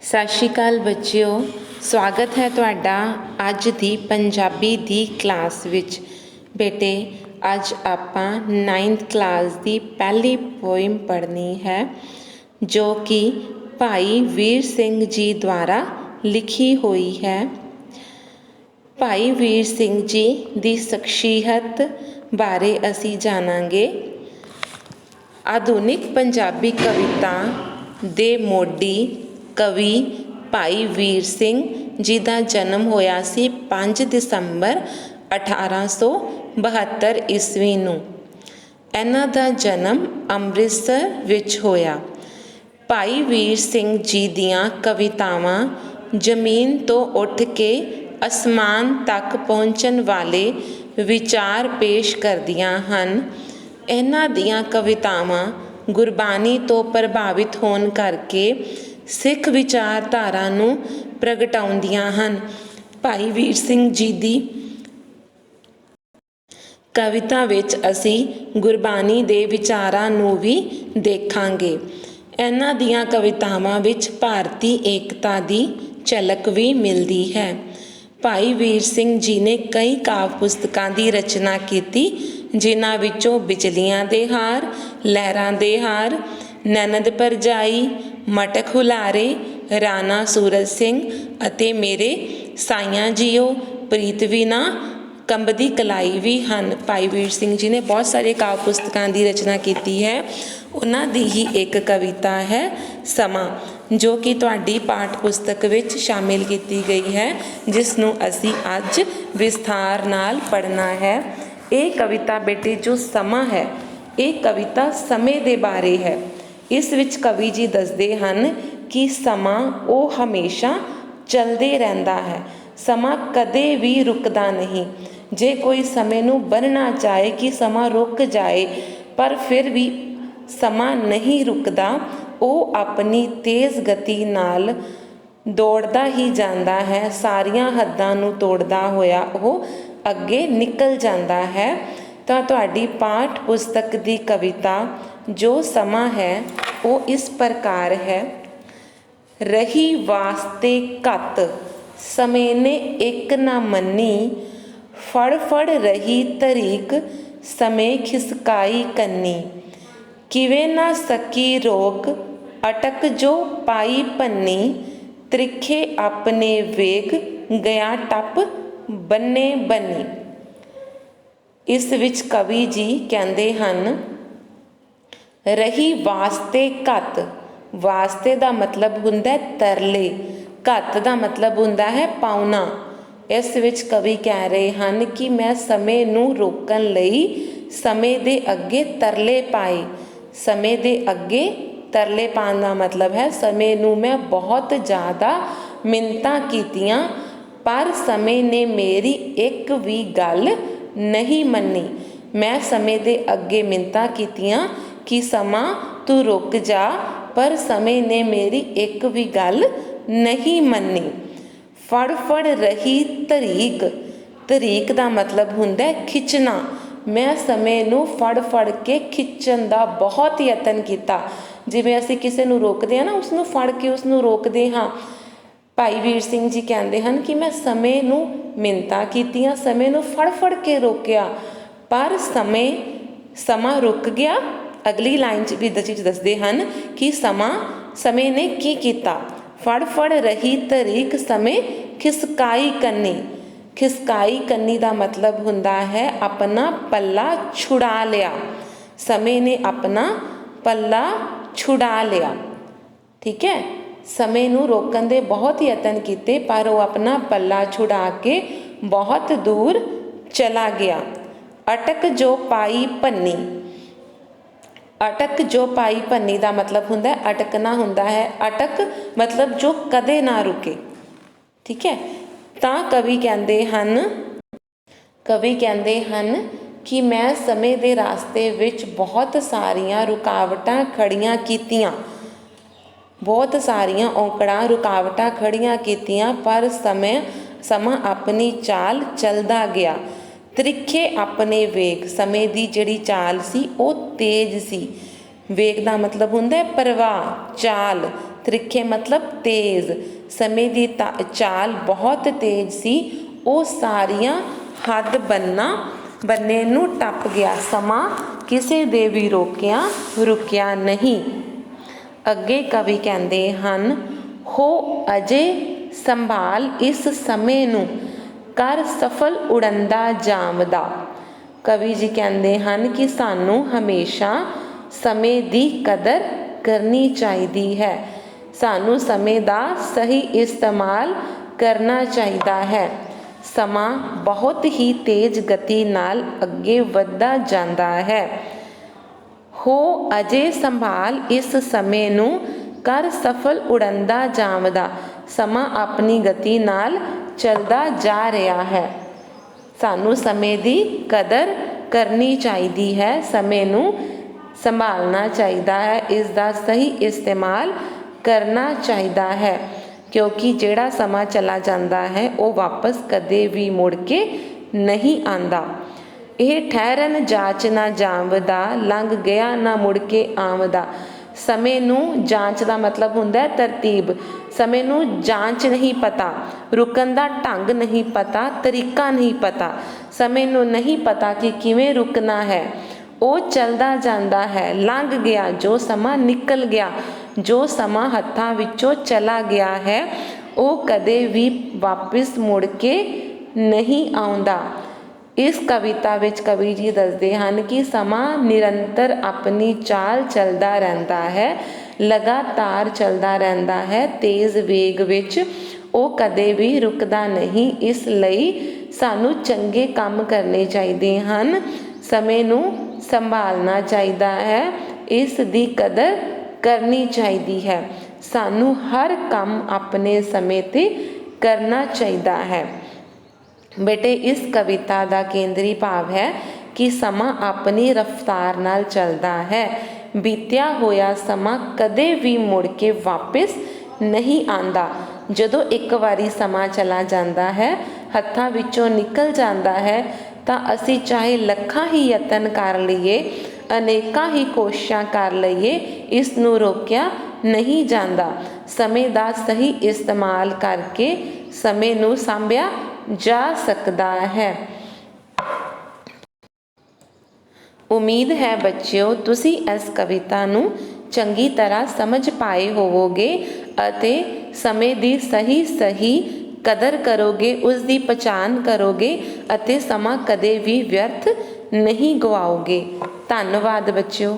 ਸਤਿ ਸ਼੍ਰੀ ਅਕਾਲ ਬੱਚਿਓ, ਸਵਾਗਤ ਹੈ ਤੁਹਾਡਾ ਅੱਜ ਦੀ ਪੰਜਾਬੀ ਦੀ ਕਲਾਸ ਵਿੱਚ। ਬੇਟੇ, ਅੱਜ ਆਪਾਂ 9th ਕਲਾਸ ਦੀ ਪਹਿਲੀ ਪੋਇਮ ਪੜ੍ਹਨੀ ਹੈ ਜੋ ਕਿ ਭਾਈ ਵੀਰ ਸਿੰਘ ਜੀ ਦੁਆਰਾ ਲਿਖੀ ਹੋਈ ਹੈ। ਭਾਈ ਵੀਰ ਸਿੰਘ ਜੀ ਦੀ ਸ਼ਖਸੀਅਤ ਬਾਰੇ ਅਸੀਂ ਜਾਣਾਂਗੇ। ਆਧੁਨਿਕ ਪੰਜਾਬੀ ਕਵਿਤਾ ਦੇ ਮੋਢੀ ਕਵੀ ਭਾਈ ਵੀਰ ਸਿੰਘ ਜੀ ਦਾ ਜਨਮ ਹੋਇਆ ਸੀ 5 ਦਸੰਬਰ 1872 ਈਸਵੀ ਨੂੰ। ਇਹਨਾਂ ਦਾ ਜਨਮ ਅੰਮ੍ਰਿਤਸਰ ਵਿੱਚ ਹੋਇਆ। ਭਾਈ ਵੀਰ ਸਿੰਘ ਜੀ ਦੀਆਂ ਕਵਿਤਾਵਾਂ ਜ਼ਮੀਨ ਤੋਂ ਉੱਠ ਕੇ ਅਸਮਾਨ ਤੱਕ ਪਹੁੰਚਣ ਵਾਲੇ ਵਿਚਾਰ ਪੇਸ਼ ਕਰਦੀਆਂ ਹਨ। ਇਹਨਾਂ ਦੀਆਂ ਕਵਿਤਾਵਾਂ ਗੁਰਬਾਣੀ ਤੋਂ ਪ੍ਰਭਾਵਿਤ ਹੋਣ ਕਰਕੇ ਸਿੱਖ ਵਿਚਾਰਧਾਰਾ ਨੂੰ ਪ੍ਰਗਟਾਉਂਦੀਆਂ ਹਨ। ਭਾਈ ਵੀਰ ਸਿੰਘ ਜੀ ਦੀ ਕਵਿਤਾ ਵਿੱਚ ਅਸੀਂ ਗੁਰਬਾਣੀ ਦੇ ਵਿਚਾਰਾਂ ਨੂੰ ਵੀ ਦੇਖਾਂਗੇ। ਇਹਨਾਂ ਦੀਆਂ ਕਵਿਤਾਵਾਂ ਵਿੱਚ ਭਾਰਤੀ ਏਕਤਾ ਦੀ ਝਲਕ ਵੀ ਮਿਲਦੀ ਹੈ। ਭਾਈ ਵੀਰ ਸਿੰਘ ਜੀ ਨੇ ਕਈ ਕਾਵਿ ਪੁਸਤਕਾਂ ਦੀ ਰਚਨਾ ਕੀਤੀ, ਜਿਨ੍ਹਾਂ ਵਿੱਚੋਂ ਬਿਜਲੀਆਂ ਦੇ ਹਾਰ, ਲਹਿਰਾਂ ਦੇ ਹਾਰ, ਨਨਦ ਭਰਜਾਈ, ਮਟਕ ਹੁਲਾਰੇ, ਰਾਣਾ ਸੂਰਜ ਸਿੰਘ ਅਤੇ ਮੇਰੇ ਸਾਈਆਂ ਜੀਓ, ਪ੍ਰੀਤ ਵੀਨਾ, ਕੰਬਦੀ ਕਲਾਈ ਵੀ ਹਨ। ਭਾਈ ਵੀਰ ਸਿੰਘ ਜੀ ਨੇ ਬਹੁਤ ਸਾਰੇ ਕਾਵਿ ਪੁਸਤਕਾਂ ਦੀ ਰਚਨਾ ਕੀਤੀ ਹੈ। ਉਹਨਾਂ ਦੀ ਹੀ ਇੱਕ ਕਵਿਤਾ ਹੈ ਸਮਾਂ, ਜੋ ਕਿ ਤੁਹਾਡੀ ਪਾਠ ਪੁਸਤਕ ਵਿੱਚ ਸ਼ਾਮਿਲ ਕੀਤੀ ਗਈ ਹੈ, ਜਿਸ ਨੂੰ ਅਸੀਂ ਅੱਜ ਵਿਸਥਾਰ ਨਾਲ ਪੜ੍ਹਨਾ ਹੈ। ਇਹ ਕਵਿਤਾ ਬੇਟੇ ਜੋ ਸਮਾਂ ਹੈ, ਇਹ ਕਵਿਤਾ ਸਮੇਂ ਦੇ ਬਾਰੇ ਹੈ। ਇਸ ਵਿੱਚ ਕਵੀ ਜੀ ਦੱਸਦੇ ਹਨ ਕਿ ਸਮਾਂ ਉਹ ਹਮੇਸ਼ਾ ਚੱਲਦੇ ਰਹਿੰਦਾ ਹੈ। ਸਮਾਂ ਕਦੇ ਵੀ ਰੁਕਦਾ ਨਹੀਂ। ਜੇ ਕੋਈ ਸਮੇਂ ਨੂੰ ਬੰਨ੍ਹਣਾ ਚਾਹੇ ਕਿ ਸਮਾਂ ਰੁਕ ਜਾਏ, ਪਰ ਫਿਰ ਵੀ ਸਮਾਂ ਨਹੀਂ ਰੁਕਦਾ। ਉਹ ਆਪਣੀ ਤੇਜ਼ ਗਤੀ ਨਾਲ ਦੌੜਦਾ ਹੀ ਜਾਂਦਾ ਹੈ। ਸਾਰੀਆਂ ਹੱਦਾਂ ਨੂੰ ਤੋੜਦਾ ਹੋਇਆ ਉਹ ਅੱਗੇ ਨਿਕਲ ਜਾਂਦਾ ਹੈ। ਤਾਂ ਤੁਹਾਡੀ ਪਾਠ ਪੁਸਤਕ ਦੀ ਕਵਿਤਾ ਜੋ ਸਮਾਂ ਹੈ ਉਹ ਇਸ ਪ੍ਰਕਾਰ ਹੈ। ਰਹੀ ਵਾਸਤੇ ਘੱਤ, ਸਮੇਂ ਨੇ ਇੱਕ ਨਾ ਮੰਨੀ, ਫੜ ਫੜ ਰਹੀ ਤਰੀਕ, ਸਮੇਂ ਖਿਸਕਾਈ ਕੰਨੀ, ਕਿਵੇਂ ਨਾ ਸਕੀ ਰੋਕ, ਅਟਕ ਜੋ ਪਾਈ ਪੰਨੀ, ਤ੍ਰਿਖੇ ਆਪਣੇ ਵੇਗ, ਗਿਆ ਟੱਪ ਬੰਨੇ ਬੰਨੀ। ਇਸ ਵਿੱਚ ਕਵੀ ਜੀ ਕਹਿੰਦੇ ਹਨ, ਰਹੀ ਵਾਸਤੇ ਘੱਤ। ਵਾਸਤੇ ਦਾ ਮਤਲਬ ਹੁੰਦਾ ਤਰਲੇ, ਘੱਤ ਦਾ ਮਤਲਬ ਹੁੰਦਾ ਹੈ ਪਾਉਣਾ। ਇਸ ਵਿੱਚ ਕਵੀ ਕਹਿ ਰਹੇ ਹਨ ਕਿ ਮੈਂ ਸਮੇਂ ਨੂੰ ਰੋਕਣ ਲਈ ਸਮੇਂ ਦੇ ਅੱਗੇ ਤਰਲੇ ਪਾਏ। ਸਮੇਂ ਦੇ ਅੱਗੇ ਤਰਲੇ ਪਾਉਣ ਦਾ ਮਤਲਬ ਹੈ ਸਮੇਂ ਨੂੰ ਮੈਂ ਬਹੁਤ ਜ਼ਿਆਦਾ ਮਿੰਨਤਾਂ ਕੀਤੀਆਂ, ਪਰ ਸਮੇਂ ਨੇ ਮੇਰੀ ਇੱਕ ਵੀ ਗੱਲ ਨਹੀਂ ਮੰਨੀ। ਮੈਂ ਸਮੇਂ ਦੇ ਅੱਗੇ ਮਿੰਨਤਾਂ ਕੀਤੀਆਂ ਕਿ ਸਮਾਂ ਤੂੰ ਰੁਕ ਜਾ, ਪਰ ਸਮੇਂ ਨੇ ਮੇਰੀ ਇੱਕ ਵੀ ਗੱਲ ਨਹੀਂ ਮੰਨੀ। ਫੜ ਫੜ ਰਹੀ ਤਰੀਕ, ਤਰੀਕ ਦਾ ਮਤਲਬ ਹੁੰਦਾ ਖਿੱਚਣਾ। ਮੈਂ ਸਮੇਂ ਨੂੰ ਫੜ ਫੜ ਕੇ ਖਿੱਚਣ ਦਾ ਬਹੁਤ ਯਤਨ ਕੀਤਾ। ਜਿਵੇਂ ਅਸੀਂ ਕਿਸੇ ਨੂੰ ਰੋਕਦੇ ਹਾਂ ਨਾ, ਉਸਨੂੰ ਫੜ ਕੇ ਉਸਨੂੰ ਰੋਕਦੇ ਹਾਂ। ਭਾਈ ਵੀਰ ਸਿੰਘ ਜੀ ਕਹਿੰਦੇ ਹਨ ਕਿ ਮੈਂ ਸਮੇਂ ਨੂੰ ਮਿੰਨਤਾਂ ਕੀਤੀਆਂ, ਸਮੇਂ ਨੂੰ ਫੜ ਫੜ ਕੇ ਰੋਕਿਆ, ਪਰ ਸਮਾਂ ਰੁਕ ਗਿਆ। ਅਗਲੀ ਲਾਈਨ 'ਚ ਵੀ ਦੱਸਦੇ ਹਨ ਕਿ ਸਮੇਂ ਨੇ ਕੀ ਕੀਤਾ। ਫੜ ਫੜ ਰਹੀ ਤਰੀਕ, ਸਮੇਂ ਖਿਸਕਾਈ ਕੰਨੀ। ਖਿਸਕਾਈ ਕੰਨੀ ਦਾ ਮਤਲਬ ਹੁੰਦਾ ਹੈ ਆਪਣਾ ਪੱਲਾ ਛੁਡਾ ਲਿਆ। ਸਮੇਂ ਨੇ ਆਪਣਾ ਪੱਲਾ ਛੁਡਾ ਲਿਆ। ਠੀਕ ਹੈ, ਸਮੇਂ ਨੂੰ ਰੋਕਣ ਦੇ ਬਹੁਤ ਯਤਨ ਕੀਤੇ, ਪਰ ਉਹ ਆਪਣਾ ਪੱਲਾ ਛੁਡਾ ਕੇ ਬਹੁਤ ਦੂਰ ਚਲਾ ਗਿਆ। ਅਟਕ ਜੋ ਪਾਈ ਪੰਨੀ। ਅਟਕ ਜੋ ਪਾਈ ਪੰਨੀ ਦਾ ਮਤਲਬ ਹੁੰਦਾ ਅਟਕਣਾ ਹੁੰਦਾ ਹੈ। ਅਟਕ ਮਤਲਬ ਜੋ ਕਦੇ ਨਾ ਰੁਕੇ। ਠੀਕ ਹੈ, ਤਾਂ ਕਵੀ ਕਹਿੰਦੇ ਹਨ ਕਿ ਮੈਂ ਸਮੇਂ ਦੇ ਰਾਸਤੇ ਵਿੱਚ ਬਹੁਤ ਸਾਰੀਆਂ ਰੁਕਾਵਟਾਂ ਖੜੀਆਂ ਕੀਤੀਆਂ, ਬਹੁਤ ਸਾਰੀਆਂ ਔਕੜਾਂ ਰੁਕਾਵਟਾਂ ਖੜੀਆਂ ਕੀਤੀਆਂ, ਪਰ ਸਮਾਂ ਆਪਣੀ ਚਾਲ ਚੱਲਦਾ ਗਿਆ। ਤ੍ਰਿਖੇ ਆਪਣੇ ਵੇਗ, ਸਮੇਂ ਦੀ ਜਿਹੜੀ ਚਾਲ ਸੀ ਉਹ ਤੇਜ਼ ਸੀ। ਵੇਗ ਦਾ ਮਤਲਬ ਹੁੰਦਾ ਪ੍ਰਵਾਹ, ਚਾਲ। ਤਰੀਖੇ ਮਤਲਬ ਤੇਜ਼। ਸਮੇਂ ਦੀ ਚਾਲ ਬਹੁਤ ਤੇਜ਼ ਸੀ। ਉਹ ਸਾਰੀਆਂ ਹੱਦ ਬੰਨੇ ਨੂੰ ਟੱਪ ਗਿਆ। ਸਮਾਂ ਕਿਸੇ ਦੇ ਵੀ ਰੁਕਿਆ ਨਹੀਂ। ਅੱਗੇ ਕਵੀ ਕਹਿੰਦੇ ਹਨ, ਹੋ ਅਜੇ ਸੰਭਾਲ ਇਸ ਸਮੇਂ ਨੂੰ, ਕਰ ਸਫਲ ਉੜੰਦਾ ਜਾਮਦਾ। ਕਵੀ ਜੀ ਕਹਿੰਦੇ ਹਨ ਕਿ ਸਾਨੂੰ ਹਮੇਸ਼ਾ ਸਮੇਂ ਦੀ ਕਦਰ ਕਰਨੀ ਚਾਹੀਦੀ ਹੈ। ਸਾਨੂੰ ਸਮੇਂ ਦਾ ਸਹੀ ਇਸਤੇਮਾਲ ਕਰਨਾ ਚਾਹੀਦਾ ਹੈ। ਸਮਾਂ ਬਹੁਤ ਹੀ ਤੇਜ਼ ਗਤੀ ਨਾਲ ਅੱਗੇ ਵੱਧਦਾ ਜਾਂਦਾ ਹੈ। ਹੋ ਅਜੇ ਸੰਭਾਲ ਇਸ ਸਮੇਂ ਨੂੰ, ਕਰ ਸਫਲ ਉੜੰਦਾ ਜਾਮਦਾ। ਸਮਾਂ ਆਪਣੀ ਗਤੀ ਨਾਲ ਚੱਲਦਾ ਜਾ ਰਿਹਾ ਹੈ। ਸਾਨੂੰ ਸਮੇਂ ਦੀ ਕਦਰ ਕਰਨੀ ਚਾਹੀਦੀ ਹੈ। ਸਮੇਂ ਨੂੰ ਸੰਭਾਲਣਾ ਚਾਹੀਦਾ ਹੈ। ਇਸ ਦਾ ਸਹੀ ਇਸਤੇਮਾਲ ਕਰਨਾ ਚਾਹੀਦਾ ਹੈ, ਕਿਉਂਕਿ ਜਿਹੜਾ ਸਮਾਂ ਚਲਾ ਜਾਂਦਾ ਹੈ ਉਹ ਵਾਪਸ ਕਦੇ ਵੀ ਮੁੜ ਕੇ ਨਹੀਂ ਆਉਂਦਾ। ਇਹ ਠਹਿਰਨ ਜਾਚ ਨਾ ਜਾਵਦਾ, ਲੰਘ ਗਿਆ ਨਾ ਮੁੜ ਕੇ ਆਵਦਾ। ਸਮੇਂ ਨੂੰ ਜਾਂਚ ਦਾ ਮਤਲਬ ਹੁੰਦਾ ਤਰਤੀਬ। ਸਮੇਂ ਨੂੰ ਜਾਂਚ ਨਹੀਂ ਪਤਾ, ਰੁਕਣ ਦਾ ਢੰਗ ਨਹੀਂ ਪਤਾ, ਤਰੀਕਾ ਨਹੀਂ ਪਤਾ। ਸਮੇਂ ਨੂੰ ਨਹੀਂ ਪਤਾ ਕਿ ਕਿਵੇਂ ਰੁਕਣਾ ਹੈ। ਉਹ ਚੱਲਦਾ ਜਾਂਦਾ ਹੈ। ਲੰਘ ਗਿਆ, ਜੋ ਸਮਾਂ ਨਿਕਲ ਗਿਆ, ਜੋ ਸਮਾਂ ਹੱਥਾਂ ਵਿੱਚੋਂ ਚਲਾ ਗਿਆ ਹੈ, ਉਹ ਕਦੇ ਵੀ ਵਾਪਿਸ ਮੁੜ ਕੇ ਨਹੀਂ ਆਉਂਦਾ। ਇਸ ਕਵਿਤਾ ਵਿੱਚ ਕਵੀ ਜੀ ਦੱਸਦੇ ਹਨ ਕਿ ਸਮਾਂ ਨਿਰੰਤਰ ਆਪਣੀ ਚਾਲ ਚੱਲਦਾ ਰਹਿੰਦਾ ਹੈ, ਲਗਾਤਾਰ ਚੱਲਦਾ ਰਹਿੰਦਾ ਹੈ, ਤੇਜ਼ ਵੇਗ ਵਿੱਚ। ਉਹ ਕਦੇ ਵੀ ਰੁਕਦਾ ਨਹੀਂ। ਇਸ ਲਈ ਸਾਨੂੰ ਚੰਗੇ ਕੰਮ ਕਰਨੇ ਚਾਹੀਦੇ ਹਨ। ਸਮੇਂ ਨੂੰ ਸੰਭਾਲਣਾ ਚਾਹੀਦਾ ਹੈ। ਇਸ ਦੀ ਕਦਰ ਕਰਨੀ ਚਾਹੀਦੀ ਹੈ। ਸਾਨੂੰ ਹਰ ਕੰਮ ਆਪਣੇ ਸਮੇਂ 'ਤੇ ਕਰਨਾ ਚਾਹੀਦਾ ਹੈ। ਬੇਟੇ, ਇਸ ਕਵਿਤਾ ਦਾ ਕੇਂਦਰੀ ਭਾਵ ਹੈ ਕਿ ਸਮਾਂ ਆਪਣੀ ਰਫ਼ਤਾਰ ਨਾਲ ਚੱਲਦਾ ਹੈ। ਬੀਤਿਆ ਹੋਇਆ ਸਮਾਂ ਕਦੇ ਵੀ ਮੁੜ ਕੇ ਵਾਪਿਸ ਨਹੀਂ ਆਉਂਦਾ। ਜਦੋਂ ਇੱਕ ਵਾਰੀ ਸਮਾਂ ਚਲਾ ਜਾਂਦਾ ਹੈ, ਹੱਥਾਂ ਵਿੱਚੋਂ ਨਿਕਲ ਜਾਂਦਾ ਹੈ, ਤਾਂ ਅਸੀਂ ਚਾਹੇ ਲੱਖਾਂ ਹੀ ਯਤਨ ਕਰ ਲਈਏ, ਅਨੇਕਾਂ ਹੀ ਕੋਸ਼ਿਸ਼ਾਂ ਕਰ ਲਈਏ, ਇਸ ਨੂੰ ਰੋਕਿਆ ਨਹੀਂ ਜਾਂਦਾ। ਸਮੇਂ ਦਾ ਸਹੀ ਇਸਤੇਮਾਲ ਕਰਕੇ ਸਮੇਂ ਨੂੰ ਸਾਂਭਿਆ ਜਾ ਸਕਦਾ ਹੈ। ਉਮੀਦ ਹੈ ਬੱਚਿਓ, ਤੁਸੀਂ ਇਸ ਕਵਿਤਾ ਨੂੰ ਚੰਗੀ ਤਰ੍ਹਾਂ ਸਮਝ ਪਾਏ ਹੋਵੋਗੇ ਅਤੇ ਸਮੇਂ ਦੀ ਸਹੀ ਕਦਰ ਕਰੋਗੇ, ਉਸ ਦੀ ਪਛਾਣ ਕਰੋਗੇ ਅਤੇ ਸਮਾਂ ਕਦੇ ਵੀ ਵਿਅਰਥ ਨਹੀਂ ਗਵਾਓਗੇ। ਧੰਨਵਾਦ ਬੱਚਿਓ।